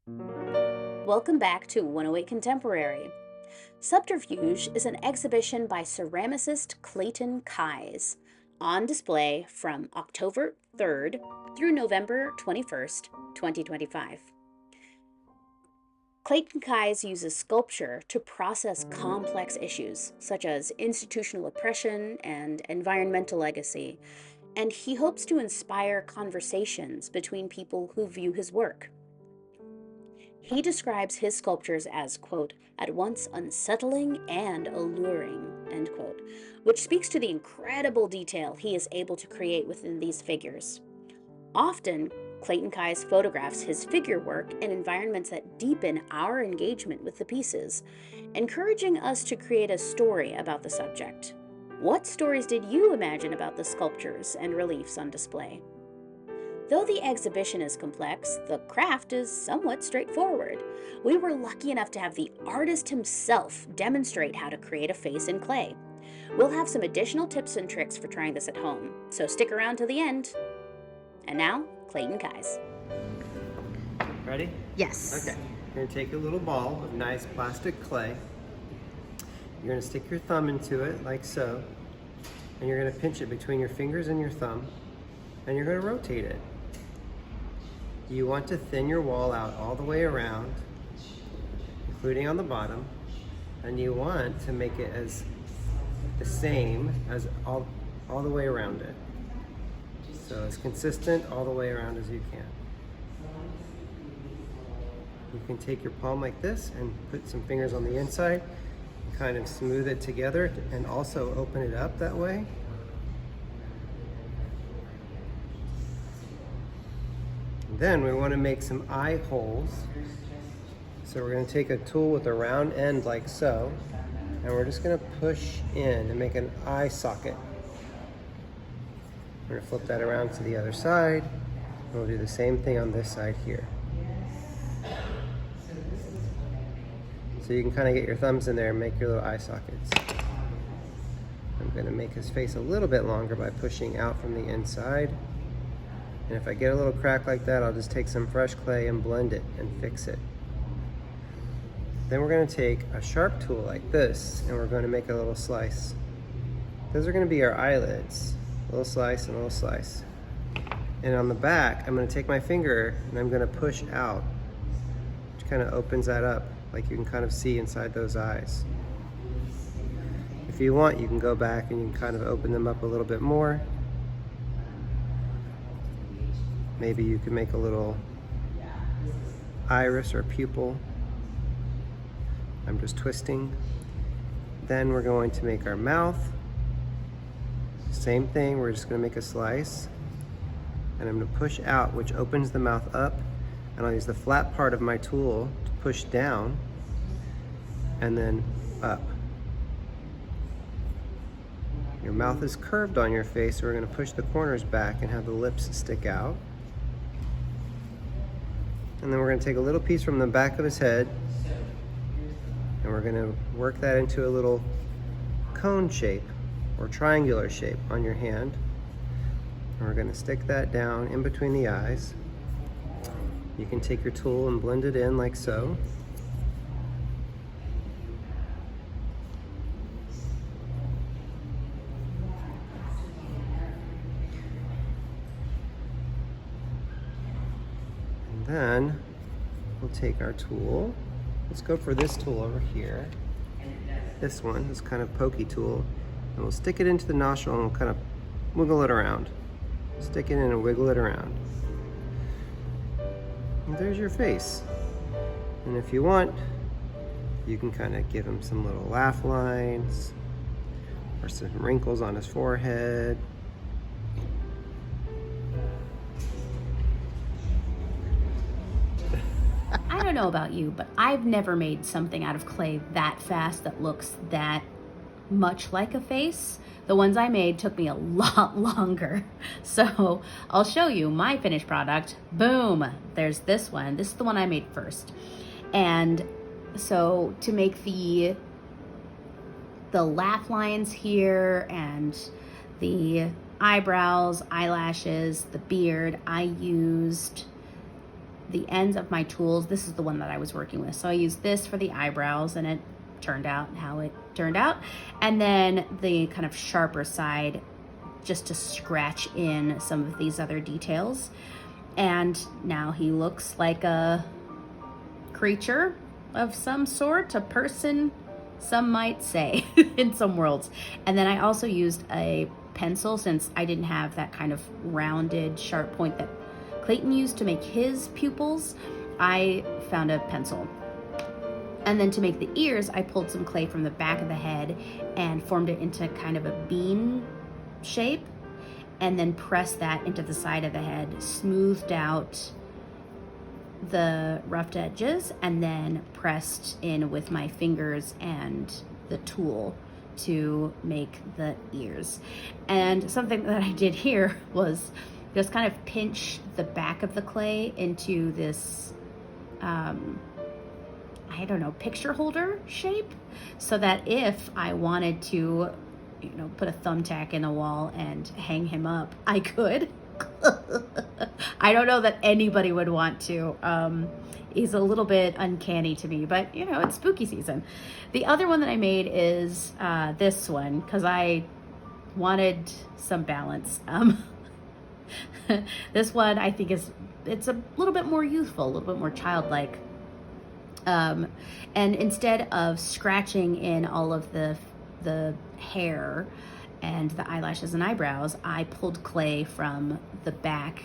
Welcome back to 108 Contemporary. Subterfuge is an exhibition by ceramicist Clayton Keyes, on display from October 3rd through November 21st, 2025. Clayton Keyes uses sculpture to process complex issues such as institutional oppression and environmental legacy, and he hopes to inspire conversations between people who view his work. He describes his sculptures as, quote, at once unsettling and alluring, end quote, which speaks to the incredible detail he is able to create within these figures. Often, Clayton Keyes photographs his figure work in environments that deepen our engagement with the pieces, encouraging us to create a story about the subject. What stories did you imagine about the sculptures and reliefs on display? Though the exhibition is complex, the craft is somewhat straightforward. We were lucky enough to have the artist himself demonstrate how to create a face in clay. We'll have some additional tips and tricks for trying this at home, so stick around to the end. And now, Clayton Keyes. Ready? Yes. Okay. You're going to take a little ball of nice plastic clay. You're going to stick your thumb into it like so, and you're going to pinch it between your fingers and your thumb, and you're going to rotate it. You want to thin your wall out all the way around, including on the bottom, and you want to make it as the same as all the way around it. So as consistent all the way around as you can. You can take your palm like this and put some fingers on the inside, and kind of smooth it together and also open it up that way. Then we want to make some eye holes. So we're going to take a tool with a round end like so, and we're just going to push in and make an eye socket. We're going to flip that around to the other side, and we'll do the same thing on this side here. So you can kind of get your thumbs in there and make your little eye sockets. I'm going to make his face a little bit longer by pushing out from the inside. And if I get a little crack like that, I'll just take some fresh clay and blend it and fix it. Then we're going to take a sharp tool like this, and we're going to make a little slice. Those are going to be our eyelids. A little slice and a little slice. And on the back, I'm going to take my finger and I'm going to push out, which kind of opens that up, like you can kind of see inside those eyes. If you want, you can go back and you can kind of open them up a little bit more. Maybe you can make a little iris or pupil. I'm just twisting. Then we're going to make our mouth. Same thing, we're just going to make a slice. And I'm going to push out, which opens the mouth up. And I'll use the flat part of my tool to push down and then up. Your mouth is curved on your face, so we're going to push the corners back and have the lips stick out. And then we're going to take a little piece from the back of his head, and we're going to work that into a little cone shape or triangular shape on your hand. And we're going to stick that down in between the eyes. You can take your tool and blend it in like so. And then we'll take our tool. Let's go for this tool over here. This one, this kind of pokey tool. And we'll stick it into the nostril and we'll kind of wiggle it around. Stick it in and wiggle it around. And there's your face. And if you want, you can kind of give him some little laugh lines or some wrinkles on his forehead. I don't know about you, but I've never made something out of clay that fast that looks that much like a face. The ones I made took me a lot longer. So I'll show you my finished product. Boom, there's this one. This is the one I made first. And so to make the laugh lines here and the eyebrows, eyelashes, the beard, I used the ends of my tools. This is the one that I was working with. So I used this for the eyebrows, and it turned out how it turned out. And then the kind of sharper side just to scratch in some of these other details. And now he looks like a creature of some sort, a person, some might say, in some worlds. And then I also used a pencil, since I didn't have that kind of rounded sharp point that Clayton used to make his pupils. I found a pencil. And then to make the ears, I pulled some clay from the back of the head and formed it into kind of a bean shape, and then pressed that into the side of the head, smoothed out the roughed edges, and then pressed in with my fingers and the tool to make the ears. And something that I did here was just kind of pinch the back of the clay into this I don't know, picture holder shape, so that if I wanted to, you know, put a thumbtack in a wall and hang him up, I could. I don't know that anybody would want to. He's a little bit uncanny to me, but you know, it's spooky season. The other one that I made is this one, because I wanted some balance. This one I think it's a little bit more youthful, a little bit more childlike. And instead of scratching in all of the hair and the eyelashes and eyebrows, I pulled clay from the back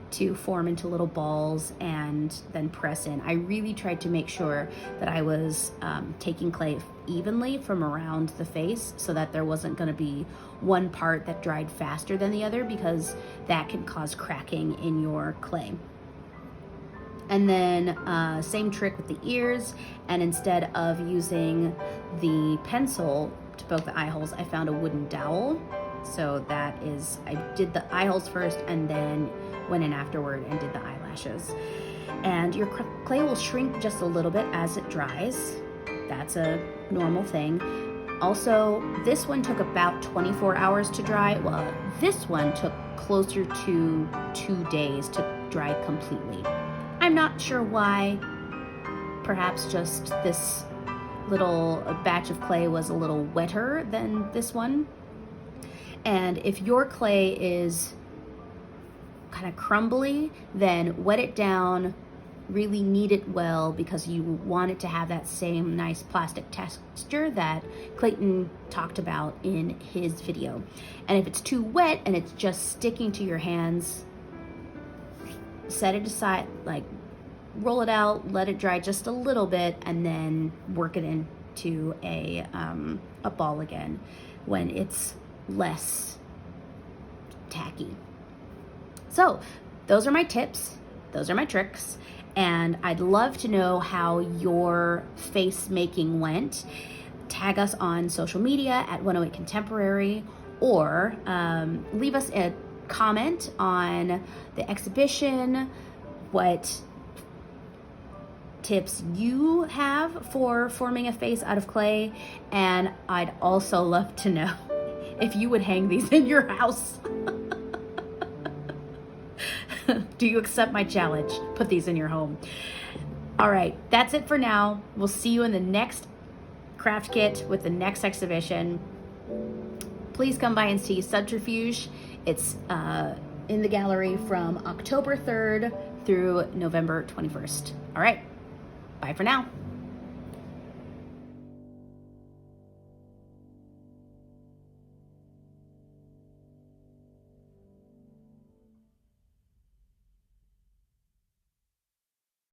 to form into little balls and then press in. I really tried to make sure that I was taking clay evenly from around the face, so that there wasn't going to be one part that dried faster than the other, because that can cause cracking in your clay. And then same trick with the ears, and instead of using the pencil to poke the eye holes, I found a wooden dowel. So that is, I did the eye holes first and then went in afterward and did the eyelashes. And your clay will shrink just a little bit as it dries. That's a normal thing. Also, this one took about 24 hours to dry. Well, this one took closer to 2 days to dry completely. I'm not sure why. Perhaps just this little batch of clay was a little wetter than this one. And if your clay is kind of crumbly, then wet it down, really knead it well, because you want it to have that same nice plastic texture that Clayton talked about in his video. And if it's too wet and it's just sticking to your hands, set it aside, like roll it out, let it dry just a little bit, and then work it into a ball again when it's less tacky. So those are my tips, those are my tricks, and I'd love to know how your face making went. Tag us on social media at 108 Contemporary, or leave us a comment on the exhibition, what tips you have for forming a face out of clay. And I'd also love to know if you would hang these in your house. Do you accept my challenge? Put these in your home. All right, that's it for now. We'll see you in the next craft kit with the next exhibition. Please come by and see Subtrifuge. It's in the gallery from October 3rd through November 21st. All right, bye for now.